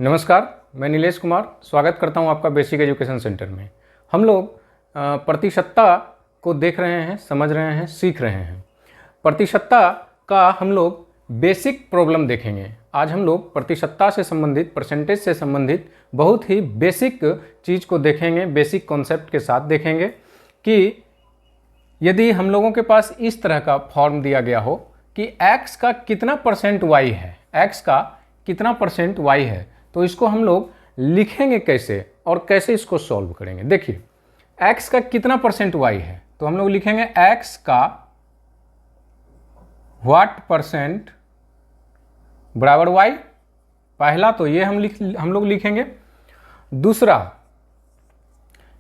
नमस्कार, मैं नीलेश कुमार स्वागत करता हूं आपका बेसिक एजुकेशन सेंटर में। हम लोग प्रतिशतता को देख रहे हैं, समझ रहे हैं, सीख रहे हैं। प्रतिशतता का हम लोग बेसिक प्रॉब्लम देखेंगे। आज हम लोग प्रतिशतता से संबंधित, परसेंटेज से संबंधित बहुत ही बेसिक चीज़ को देखेंगे, बेसिक कॉन्सेप्ट के साथ देखेंगे कि यदि हम लोगों के पास इस तरह का फॉर्म दिया गया हो कि x का कितना परसेंट y है, x का कितना परसेंट y है, तो इसको हम लोग लिखेंगे कैसे और कैसे इसको सॉल्व करेंगे। देखिए x का कितना परसेंट y है, तो हम लोग लिखेंगे x का व्हाट परसेंट बराबर y। पहला तो ये हम लोग लिखेंगे। दूसरा,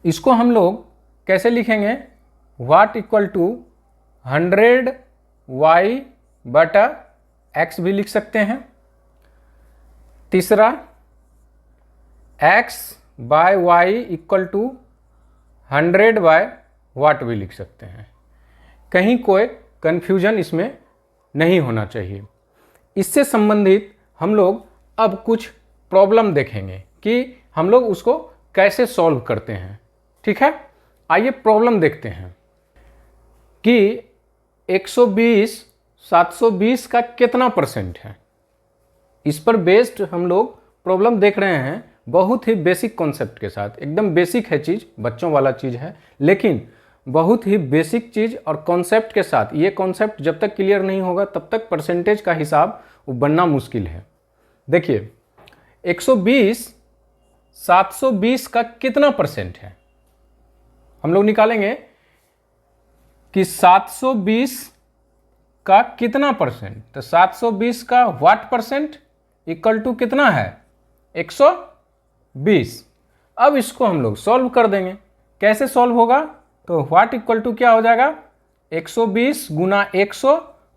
इसको हम लोग कैसे लिखेंगे, व्हाट इक्वल टू 100y बटा x भी लिख सकते हैं। तीसरा, x by y equal to 100 by what भी लिख सकते हैं। कहीं कोई कन्फ्यूजन इसमें नहीं होना चाहिए। इससे संबंधित हम लोग अब कुछ प्रॉब्लम देखेंगे कि हम लोग उसको कैसे सॉल्व करते हैं। ठीक है, आइए प्रॉब्लम देखते हैं कि 120 720 का कितना परसेंट है। इस पर बेस्ड हम लोग प्रॉब्लम देख रहे हैं, बहुत ही बेसिक कॉन्सेप्ट के साथ। एकदम बेसिक है चीज़, बच्चों वाला चीज़ है, लेकिन बहुत ही बेसिक चीज़ और कॉन्सेप्ट के साथ। ये कॉन्सेप्ट जब तक क्लियर नहीं होगा तब तक परसेंटेज का हिसाब वो बनना मुश्किल है। देखिए 120 720 का कितना परसेंट है, हम लोग निकालेंगे कि 720 का कितना परसेंट। तो 720 का व्हाट परसेंट इक्वल टू कितना है, 120। अब इसको हम लोग सॉल्व कर देंगे। कैसे सॉल्व होगा, तो व्हाट इक्वल टू क्या हो जाएगा, 120 गुना 100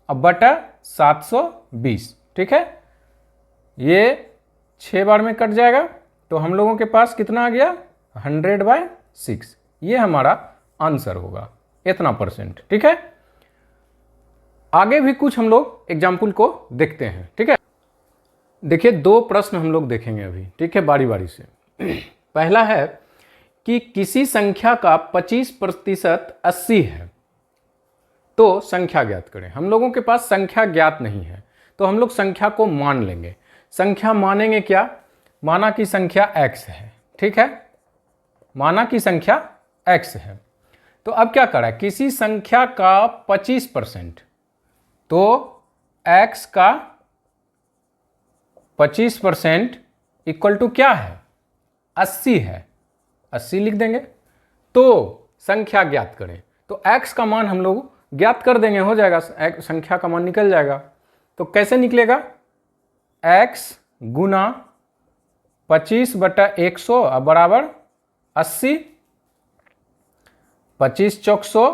अब बटा 720। ठीक है, ये 6 बार में कट जाएगा, तो हम लोगों के पास कितना आ गया, 100/6। ये हमारा आंसर होगा, इतना परसेंट। ठीक है, आगे भी कुछ हम लोग एग्जाम्पल को देखते हैं। ठीक है, देखिए 2 प्रश्न हम लोग देखेंगे अभी। ठीक है, बारी बारी से। पहला है कि किसी संख्या का 25% 80 है, तो संख्या ज्ञात करें। हम लोगों के पास संख्या ज्ञात नहीं है, तो हम लोग संख्या को मान लेंगे। संख्या मानेंगे क्या, माना कि संख्या x है। ठीक है, माना कि संख्या x है। तो अब क्या करा, किसी संख्या का 25%, तो x का 25% इक्वल टू क्या है, 80 है। 80 लिख देंगे। तो संख्या ज्ञात करें, तो x का मान हम लोग ज्ञात कर देंगे, हो जाएगा, संख्या का मान निकल जाएगा। तो कैसे निकलेगा, x गुना 25/100 बराबर 80। 25 चौक 100,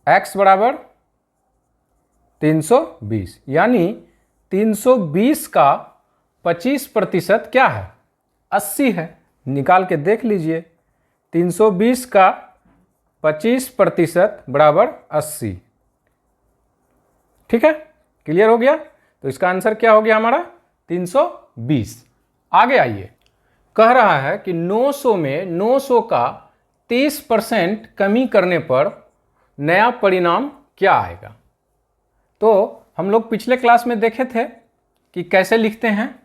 x बराबर 320, यानी 320 का 25% क्या है, 80 है। निकाल के देख लीजिए, 320 का 25% बराबर 80। ठीक है, क्लियर हो गया। तो इसका आंसर क्या हो गया हमारा, 320। आगे आइए, कह रहा है कि 900 में 900 का 30% कमी करने पर नया परिणाम क्या आएगा। तो हम लोग पिछले क्लास में देखे थे कि कैसे लिखते हैं।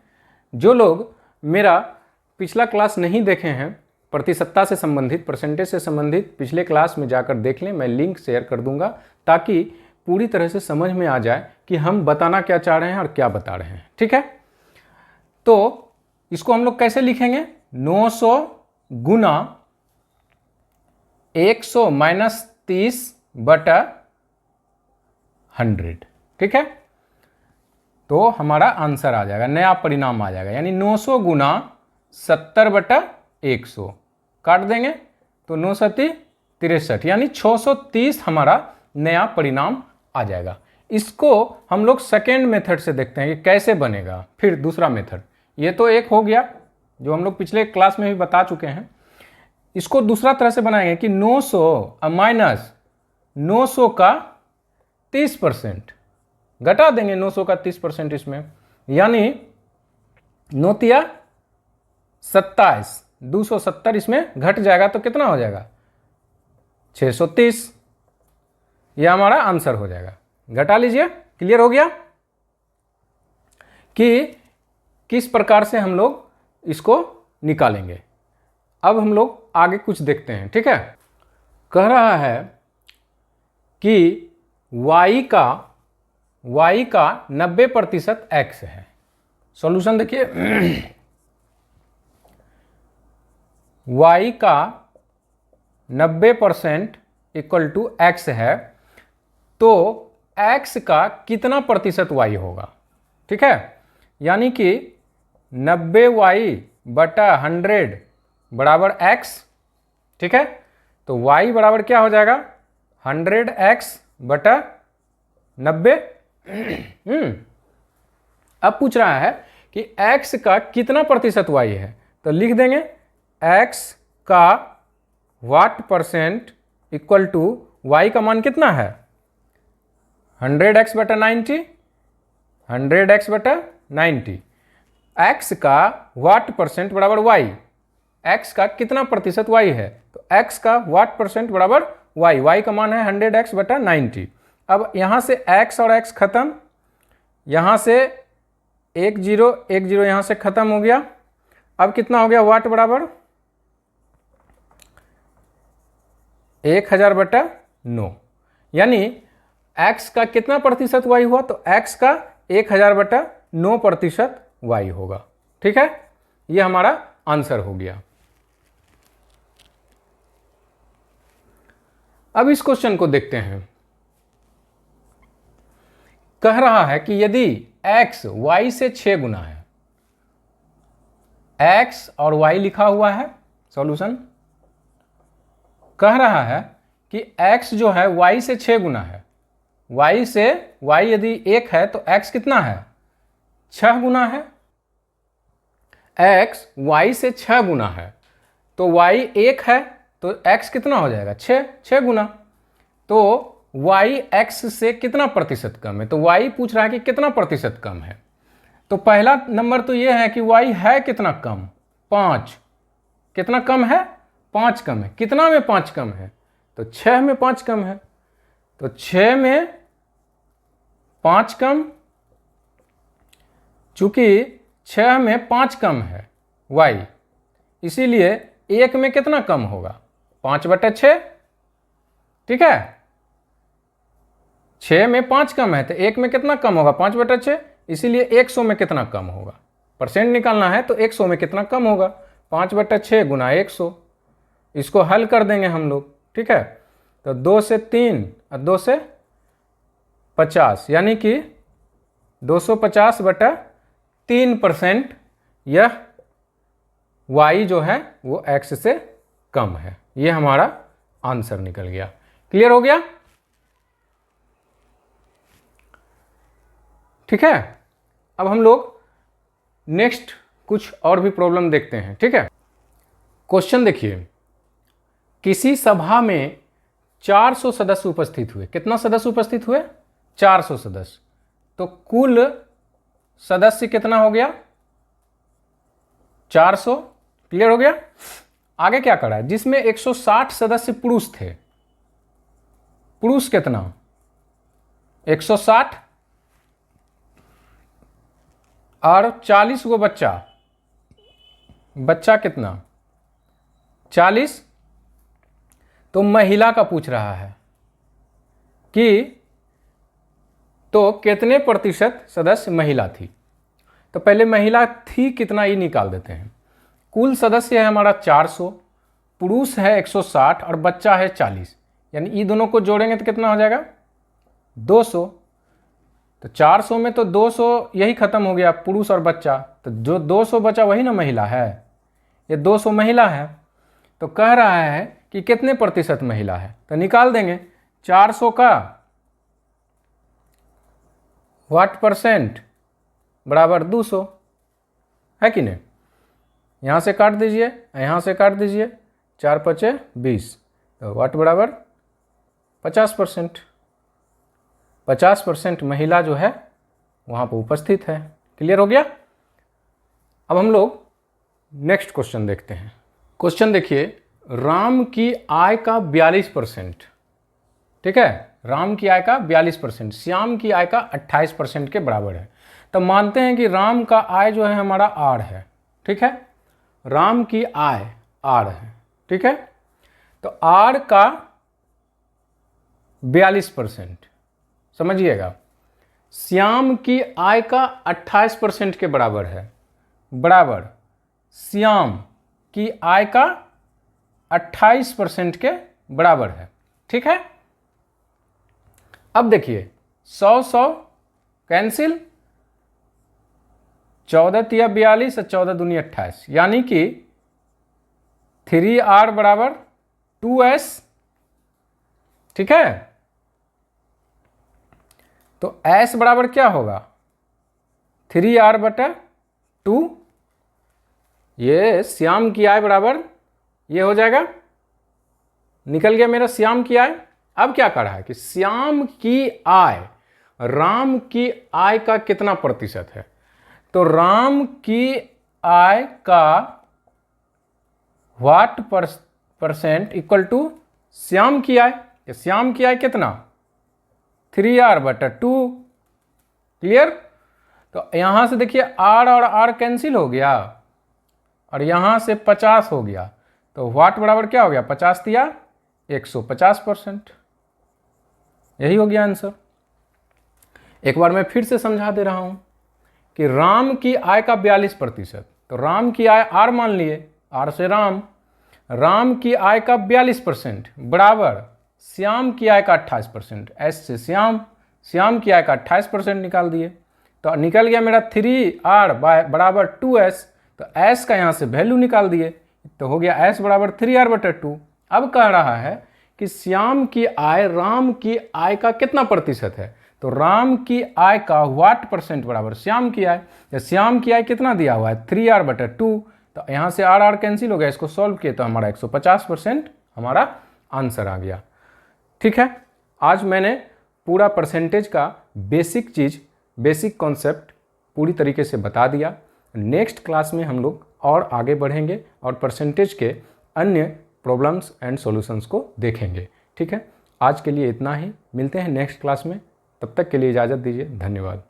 जो लोग मेरा पिछला क्लास नहीं देखे हैं, प्रतिशतता से संबंधित, परसेंटेज से संबंधित, पिछले क्लास में जाकर देख लें। मैं लिंक शेयर कर दूंगा ताकि पूरी तरह से समझ में आ जाए कि हम बताना क्या चाह रहे हैं और क्या बता रहे हैं। ठीक है, तो इसको हम लोग कैसे लिखेंगे, 900 गुना 100 माइनस 30/100। ठीक है, तो हमारा आंसर आ जाएगा, नया परिणाम आ जाएगा, यानी 900 गुना 70/100 काट देंगे, तो 9 सती 63, यानी 630 हमारा नया परिणाम आ जाएगा। इसको हम लोग सेकेंड मेथड से देखते हैं कि कैसे बनेगा। फिर दूसरा मेथड, ये तो एक हो गया जो हम लोग पिछले क्लास में भी बता चुके हैं। इसको दूसरा तरह से बनाएंगे कि 900 माइनस 900 का 30%, घटा देंगे 900 का 30% इसमें, यानी 9 × 27, 270 इसमें घट जाएगा तो कितना हो जाएगा? 630। यह हमारा आंसर हो जाएगा। घटा लीजिए। क्लियर हो गया कि किस प्रकार से हम लोग इसको निकालेंगे। अब हम लोग आगे कुछ देखते हैं। ठीक है, कह रहा है कि y का 90% x है। सॉल्यूशन देखिए, y का 90% = x है, तो x का कितना प्रतिशत y होगा? ठीक है, यानी कि 90y/100 बराबर x। ठीक है, तो y बराबर क्या हो जाएगा? 100x/90। अब पूछ रहा है कि x का कितना प्रतिशत y है, तो लिख देंगे x का % = y का मान कितना है? 100x/90, 100x/90। x का % बराबर y, x का कितना प्रतिशत y है, तो x का % बराबर y का मान है 100x/90। अब यहाँ से x और x खत्म, यहाँ से 1 0 1 0 यहाँ से खत्म हो गया। अब कितना हो गया? वाट बराबर 1000/9, यानी x का कितना प्रतिशत y हुआ, तो x का 1000/9% y होगा। ठीक है, ये हमारा आंसर हो गया। अब इस क्वेश्चन को देखते हैं। कह रहा है कि यदि x y से 6 गुना है, x और y लिखा हुआ है। सॉल्यूशन कह रहा है कि x जो है y से 6 गुना है, y से y यदि 1 है तो x कितना है? 6 गुना है। x y से 6 गुना है, तो y 1 है, तो x कितना हो जाएगा? 6 गुना। तो y x से कितना प्रतिशत कम है, तो y पूछ रहा है कि कितना प्रतिशत कम है। तो पहला नंबर तो ये है कि y है कितना कम? 5। कितना कम है? 5 कम है। कितना में 5 कम है? तो 6 में 5 कम है। तो 6 में 5 कम, चूंकि 6 में 5 कम है y, इसीलिए 1 में कितना कम होगा? 5/6। ठीक है, 6 में 5 कम है तो 1 में कितना कम होगा? 5/6, इसीलिए 100 में कितना कम होगा? परसेंट निकालना है तो 100 में कितना कम होगा? 5/6 × 100। इसको हल कर देंगे हम लोग। ठीक है, तो 2 से 3 और 2 से 50, यानी कि 250/3% यह y जो है वो x से कम है। ये हमारा आंसर निकल गया। क्लियर हो गया? ठीक है, अब हम लोग नेक्स्ट कुछ और भी प्रॉब्लम देखते हैं। ठीक है, क्वेश्चन देखिए, किसी सभा में 400 सदस्य उपस्थित हुए। कितना सदस्य उपस्थित हुए? 400 सदस्य। तो कुल सदस्य कितना हो गया? 400। क्लियर हो गया? आगे क्या करा है? जिसमें 160 सदस्य पुरुष थे। पुरुष कितना? 160 और 40 गो बच्चा। बच्चा कितना? 40। तो महिला का पूछ रहा है कि तो कितने प्रतिशत सदस्य महिला थी। तो पहले महिला थी कितना ये निकाल देते हैं। कुल सदस्य है हमारा 400, पुरुष है 160 और बच्चा है 40, यानी ये दोनों को जोड़ेंगे तो कितना हो जाएगा? 200। तो 400 में तो 200 यही खत्म हो गया, पुरुष और बच्चा। तो जो 200 बचा वही ना महिला है, ये 200 महिला है। तो कह रहा है कि कितने प्रतिशत महिला है, तो निकाल देंगे 400 का वाट % बराबर 200 है कि नहीं। यहाँ से काट दीजिए, यहाँ से काट दीजिए, 4 × 5 = 20, तो वाट बराबर 50%। 50% महिला जो है वहाँ पर उपस्थित है। क्लियर हो गया? अब हम लोग नेक्स्ट क्वेश्चन देखते हैं। क्वेश्चन देखिए, राम की आय का 42%, ठीक है, राम की आय का 42%, श्याम की आय का 28% के बराबर है। तो मानते हैं कि राम का आय जो है हमारा आर है, ठीक है, राम की आय आर है, ठीक है। तो आर का 42%, समझिएगा, श्याम की आय का 28% के बराबर है, बराबर श्याम की आय का 28% के बराबर है, ठीक है। अब देखिए 100 कैंसिल, 14 तिया 42 और 14 दूनी 28, यानी कि 3R बराबर 2S, ठीक है। तो S बराबर क्या होगा, 3R बटा 2, ये श्याम की आय बराबर ये हो जाएगा, निकल गया मेरा श्याम की आय। अब क्या कर रहा है कि श्याम की आय राम की आय का कितना प्रतिशत है, तो राम की आय का what percent equal to Shyam की आय। श्याम की आय कितना, 3R बटा 2, क्लियर। तो यहां से देखिए R और R कैंसिल हो गया और यहां से 50 हो गया, तो व्हाट बराबर क्या हो गया, 50 तिया 150%, यही हो गया आंसर। एक बार मैं फिर से समझा दे रहा हूं कि राम की आय का 42%, तो राम की आय आर मान लिए, आर से राम, राम की आय का 42% बराबर श्याम की आय का 28%, एस से श्याम, श्याम की आय का 28% निकाल दिए, तो निकल गया मेरा 3R बराबर 2S, तो S का यहाँ से वैल्यू निकाल दिए, तो हो गया S बराबर 3R बटा 2। अब कह रहा है कि श्याम की आय राम की आय का कितना प्रतिशत है, तो राम की आय का व्हाट परसेंट बराबर श्याम की आय, तो श्याम की आय कितना दिया हुआ है 3R बटा 2, तो यहाँ से R कैंसिल हो गया, इसको सॉल्व किए तो हमारा 150% हमारा आंसर आ गया, ठीक है। आज मैंने पूरा परसेंटेज का बेसिक चीज़, बेसिक कॉन्सेप्ट पूरी तरीके से बता दिया। नेक्स्ट क्लास में हम लोग और आगे बढ़ेंगे और परसेंटेज के अन्य प्रॉब्लम्स एंड सॉल्यूशंस को देखेंगे, ठीक है। आज के लिए इतना ही, मिलते हैं नेक्स्ट क्लास में, तब तक के लिए इजाज़त दीजिए, धन्यवाद।